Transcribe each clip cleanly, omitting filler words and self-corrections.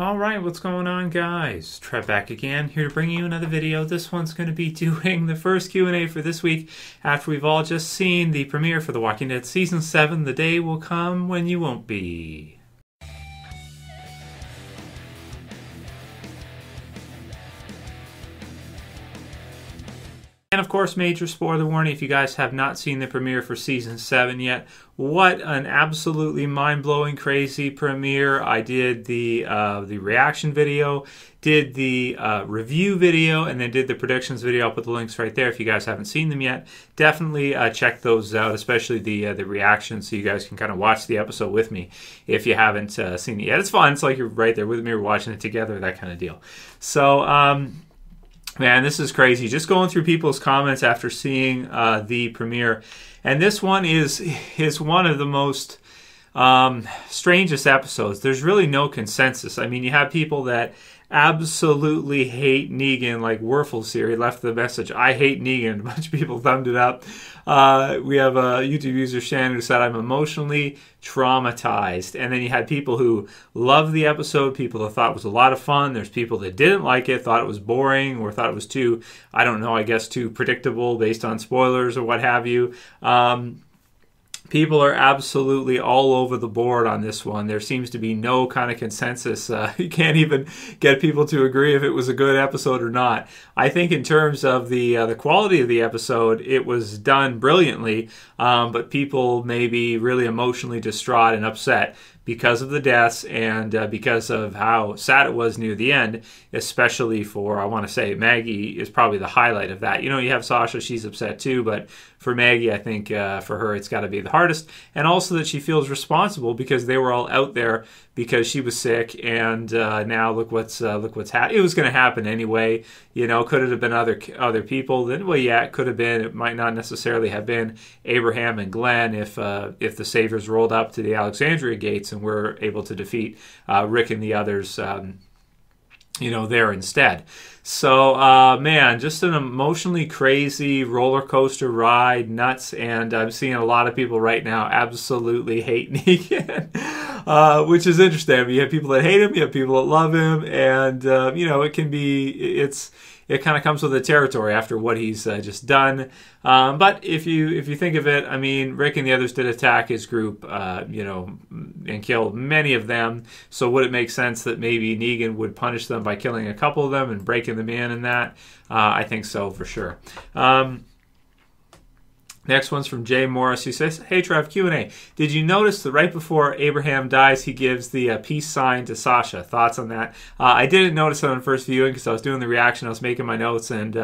Alright, what's going on, guys? Trev back again, here to bring you another video. This one's going to be doing the first Q&A for this week after we've all just seen the premiere for The Walking Dead Season 7, The Day Will Come When You Won't Be. And of course, major spoiler warning if you guys have not seen the premiere for Season 7 yet. What an absolutely mind-blowing, crazy premiere. I did the reaction video, did the review video, and then did the predictions video. I'll put the links right there if you guys haven't seen them yet. Definitely check those out, especially the reaction, so you guys can kind of watch the episode with me if you haven't seen it yet. It's fun. It's like you're right there with me. We're watching it together, that kind of deal. So, man, this is crazy. Just going through people's comments after seeing the premiere. And this one is one of the most strangest episodes. There's really no consensus. I mean, you have people that absolutely hate Negan, like Wurfles here. He left the message, "I hate Negan." A bunch of people thumbed it up. We have a YouTube user, Shannon, who said, "I'm emotionally traumatized." And then you had people who loved the episode, people that thought it was a lot of fun. There's people that didn't like it, thought it was boring, or thought it was too, I don't know, I guess too predictable based on spoilers or what have you. People are absolutely all over the board on this one. There seems to be no kind of consensus. You can't even get people to agree if it was a good episode or not. I think in terms of the quality of the episode, it was done brilliantly, but people may be really emotionally distraught and upset because of the deaths and because of how sad it was near the end, especially for, I want to say, Maggie is probably the highlight of that. You know, you have Sasha, she's upset too, but for Maggie, I think for her, it's got to be the hardest. And also that she feels responsible because they were all out there because she was sick, and now look what's happened. It was going to happen anyway. You know, could it have been other people? Then, well, yeah, it could have been. It might not necessarily have been Abraham and Glenn if the Saviors rolled up to the Alexandria gates and were able to defeat Rick and the others. You know, there instead. So, man, just an emotionally crazy roller coaster ride, nuts, and I'm seeing a lot of people right now absolutely hate Negan, which is interesting. I mean, you have people that hate him, you have people that love him, and, you know, it kind of comes with the territory after what he's just done. But if you think of it, I mean, Rick and the others did attack his group, you know, and kill many of them. So would it make sense that maybe Negan would punish them by killing a couple of them and breaking them in and that? I think so, for sure. Next one's from Jay Morris, who says, "Hey Trev, Q&A. Did you notice that right before Abraham dies, he gives the peace sign to Sasha? Thoughts on that?" I didn't notice it on first viewing because I was doing the reaction, I was making my notes, and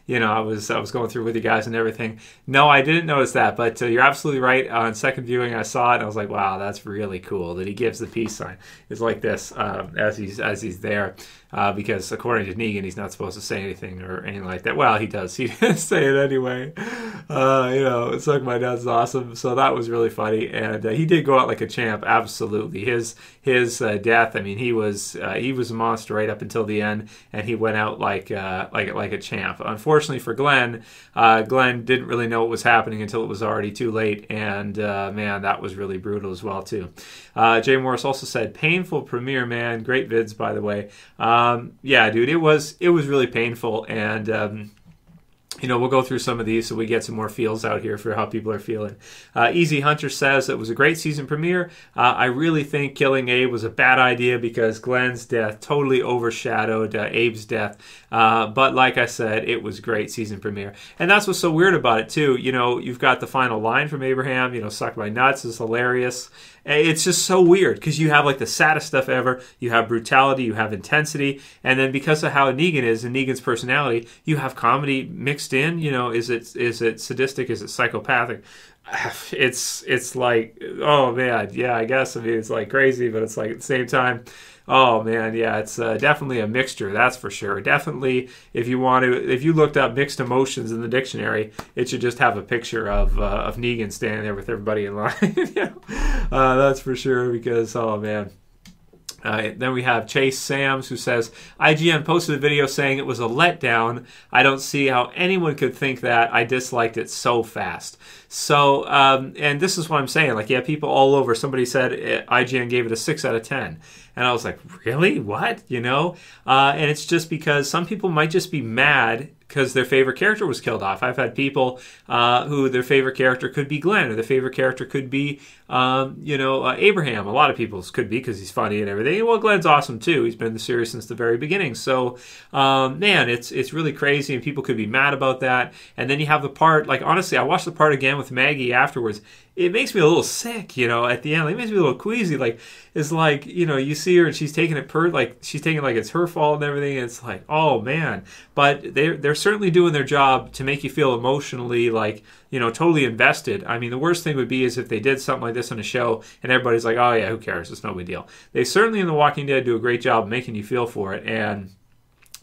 you know, I was going through with you guys and everything. No, I didn't notice that, but you're absolutely right. On second viewing, I saw it, and I was like, wow, that's really cool that he gives the peace sign. It's like this as he's there. Because according to Negan, he's not supposed to say anything or anything like that. Well, he does. He does say it anyway. You know, "Suck my nuts" awesome. So that was really funny, and he did go out like a champ. Absolutely, his death. I mean, he was a monster right up until the end, and he went out like a champ. Unfortunately for Glenn, Glenn didn't really know what was happening until it was already too late, and man, that was really brutal as well too. Jay Morris also said, "Painful premiere, man. Great vids, by the way." Yeah, dude, it was really painful, and you know, we'll go through some of these so we get some more feels out here for how people are feeling. Eazy Hunter says it was a great season premiere. I really think killing Abe was a bad idea because Glenn's death totally overshadowed Abe's death. But like I said, it was great season premiere. And that's what's so weird about it, too. You know, you've got the final line from Abraham, you know, "Suck my nuts" is hilarious. It's just so weird because you have like the saddest stuff ever. You have brutality, you have intensity, and then because of how Negan is and Negan's personality, you have comedy mixed in. You know, is it sadistic? Is it psychopathic? It's like, oh man, yeah, I guess. I mean, it's like crazy, but it's like at the same time, oh man, yeah, it's definitely a mixture, that's for sure. Definitely, if you looked up mixed emotions in the dictionary, it should just have a picture of Negan standing there with everybody in line. You know? That's for sure, because oh man. Then we have Chase Sams, who says, IGN posted a video saying it was a letdown. I don't see how anyone could think that. I disliked it so fast. So, and this is what I'm saying. Like, yeah, people all over. Somebody said IGN gave it a 6 out of 10. And I was like, really? What? You know? And it's just because some people might just be mad because their favorite character was killed off. I've had people who their favorite character could be Glenn, or their favorite character could be, Abraham. A lot of people's could be because he's funny and everything. Well, Glenn's awesome too. He's been in the series since the very beginning. So, man, it's really crazy, and people could be mad about that. And then you have the part, like, honestly, I watched the part again with Maggie afterwards. It makes me a little sick, at the end. It makes me a little queasy. Like, it's like, you see her and she's taking it she's taking it like it's her fault and everything. And it's like, oh man. But they're certainly doing their job to make you feel emotionally like, totally invested. I mean, the worst thing would be is if they did something like this on a show and everybody's like, oh yeah, who cares? It's no big deal. They certainly in The Walking Dead do a great job making you feel for it. And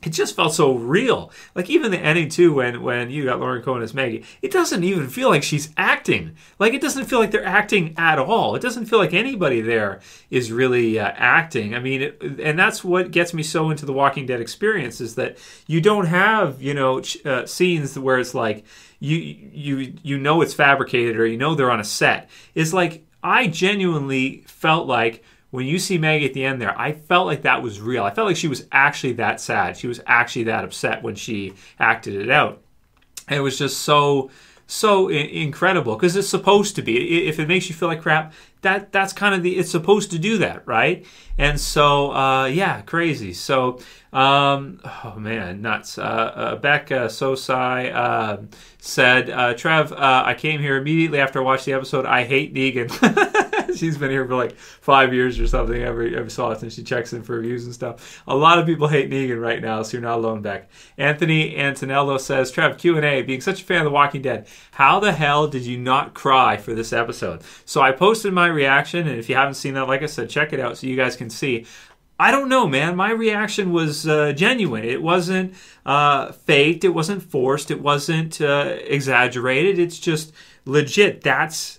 it just felt so real. Like, even the ending, too, when you got Lauren Cohen as Maggie, it doesn't even feel like she's acting. Like, it doesn't feel like they're acting at all. It doesn't feel like anybody there is really acting. I mean, and that's what gets me so into the Walking Dead experience, is that you don't have, scenes where it's like, you know it's fabricated, or they're on a set. It's like, I genuinely felt like, when you see Maggie at the end there, I felt like that was real. I felt like she was actually that sad. She was actually that upset when she acted it out. And it was just so incredible, because it's supposed to be. If it makes you feel like crap, that's kind of it's supposed to do that, right? And so, crazy. So, oh man, nuts. Becca Sosai said, Trev, I came here immediately after I watched the episode. I hate Negan. She's been here for like 5 years or something. Every so often she checks in for reviews and stuff. A lot of people hate Negan right now, so you're not alone, Beck. Anthony Antonello says, Trev, Q&A, being such a fan of The Walking Dead, how the hell did you not cry for this episode? So I posted my reaction, and if you haven't seen that, like I said, check it out so you guys can see. I don't know, man. My reaction was genuine. It wasn't faked. It wasn't forced. It wasn't exaggerated. It's just legit. That's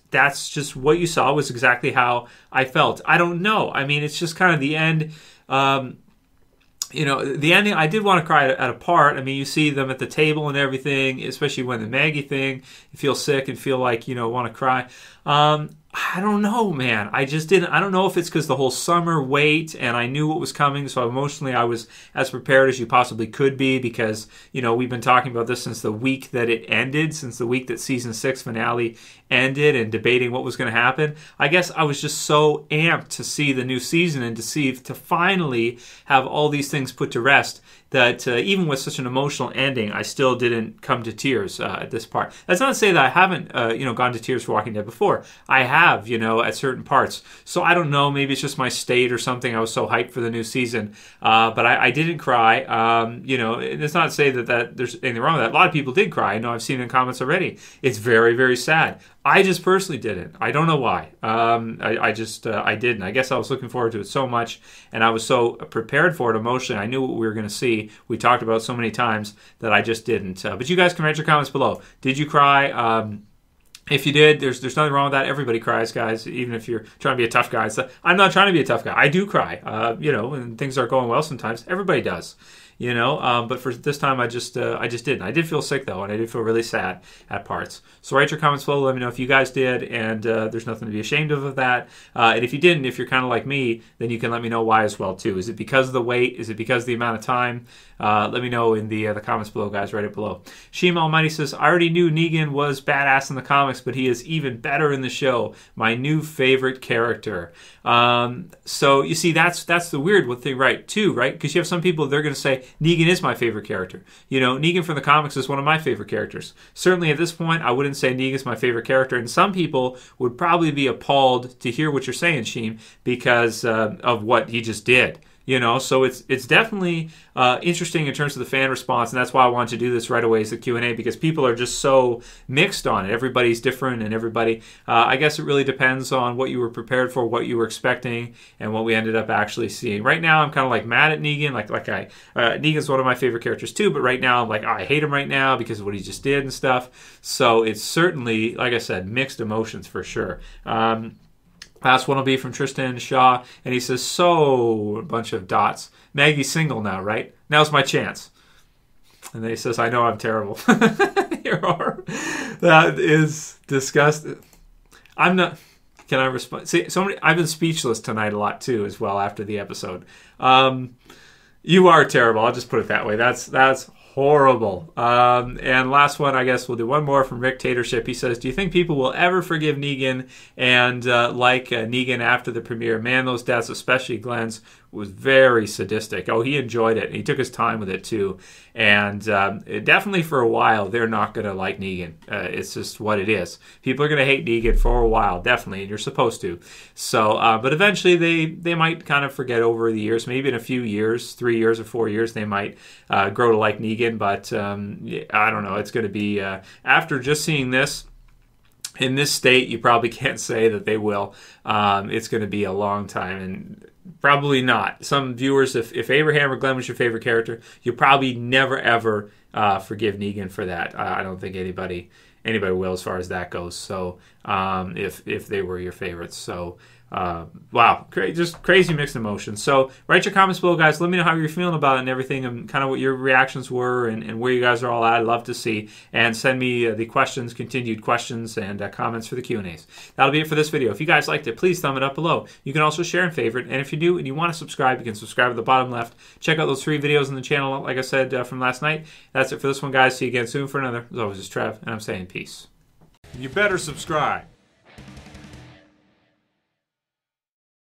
just what you saw was exactly how I felt. I don't know. I mean, it's just kind of the end. The ending, I did want to cry at a part. I mean, you see them at the table and everything, especially when the Maggie thing, you feel sick and feel like, want to cry. I don't know, man. I just didn't. I don't know if it's because the whole summer wait and I knew what was coming, so emotionally I was as prepared as you possibly could be, because, we've been talking about this since the week that it ended, since the week that season 6 finale ended, and debating what was going to happen. I guess I was just so amped to see the new season and to finally have all these things put to rest, that even with such an emotional ending, I still didn't come to tears at this part. That's not to say that I haven't, gone to tears for Walking Dead before. I have, at certain parts. So I don't know, maybe it's just my state or something. I was so hyped for the new season. But I didn't cry. And it's not to say that there's anything wrong with that. A lot of people did cry. I know I've seen it in comments already. It's very, very sad. I just personally didn't. I don't know why. I didn't. I guess I was looking forward to it so much, and I was so prepared for it emotionally. I knew what we were going to see. We talked about it so many times that I just didn't. But you guys can write your comments below. Did you cry? If you did, there's nothing wrong with that. Everybody cries, guys, even if you're trying to be a tough guy. So I'm not trying to be a tough guy. I do cry, when things aren't going well sometimes. Everybody does. But for this time, I just didn't. I did feel sick, though, and I did feel really sad at parts. So write your comments below. Let me know if you guys did, and there's nothing to be ashamed of that. And if you didn't, if you're kind of like me, then you can let me know why as well, too. Is it because of the wait? Is it because of the amount of time? Let me know in the comments below, guys. Write it below. Shima Almighty says, I already knew Negan was badass in the comics, but he is even better in the show. My new favorite character. So you see, that's the weird thing, right? Too, right? Because you have some people, they're going to say, Negan is my favorite character. Negan from the comics is one of my favorite characters. Certainly at this point, I wouldn't say Negan is my favorite character. And some people would probably be appalled to hear what you're saying, Sheem, because of what he just did. So it's definitely interesting in terms of the fan response, and that's why I wanted to do this right away as the Q&A, because people are just so mixed on it. Everybody's different, and everybody, I guess it really depends on what you were prepared for, what you were expecting, and what we ended up actually seeing. Right now, I'm kind of like mad at Negan, Negan's one of my favorite characters too, but right now, I'm like, I hate him right now because of what he just did and stuff. So it's certainly, like I said, mixed emotions for sure. Last one will be from Tristan Shaw, and he says, so, a bunch of dots. Maggie's single now, right? Now's my chance. And then he says, I know I'm terrible. That is disgusting. I'm not... Can I respond? See, I've been speechless tonight a lot, too, as well, after the episode. You are terrible. I'll just put it that way. That's horrible. And last one, I guess we'll do one more from Rick Tatership. He says, do you think people will ever forgive Negan and like Negan after the premiere? Man, those deaths, especially Glenn's, was very sadistic. Oh, he enjoyed it. He took his time with it, too. And definitely for a while, they're not going to like Negan. It's just what it is. People are going to hate Negan for a while, definitely, and you're supposed to. So, but eventually they might kind of forget over the years. Maybe in a few years, 3 years or 4 years, they might grow to like Negan. But I don't know. It's going to be, after just seeing this, in this state, you probably can't say that they will. It's going to be a long time, and probably not. Some viewers, if Abraham or Glenn was your favorite character, you probably never ever forgive Negan for that. I don't think anybody will, as far as that goes. So if they were your favorites, so. Wow, just crazy mixed emotions. So write your comments below, guys. Let me know how you're feeling about it and everything, and kind of what your reactions were and where you guys are all at. I'd love to see. And send me the questions, continued questions, and comments for the Q&As. That'll be it for this video. If you guys liked it, please thumb it up below. You can also share and favorite. And if you're new and you want to subscribe, you can subscribe at the bottom left. Check out those 3 videos on the channel, like I said, from last night. That's it for this one, guys. See you again soon for another. As always, it's Trev, and I'm saying peace. You better subscribe.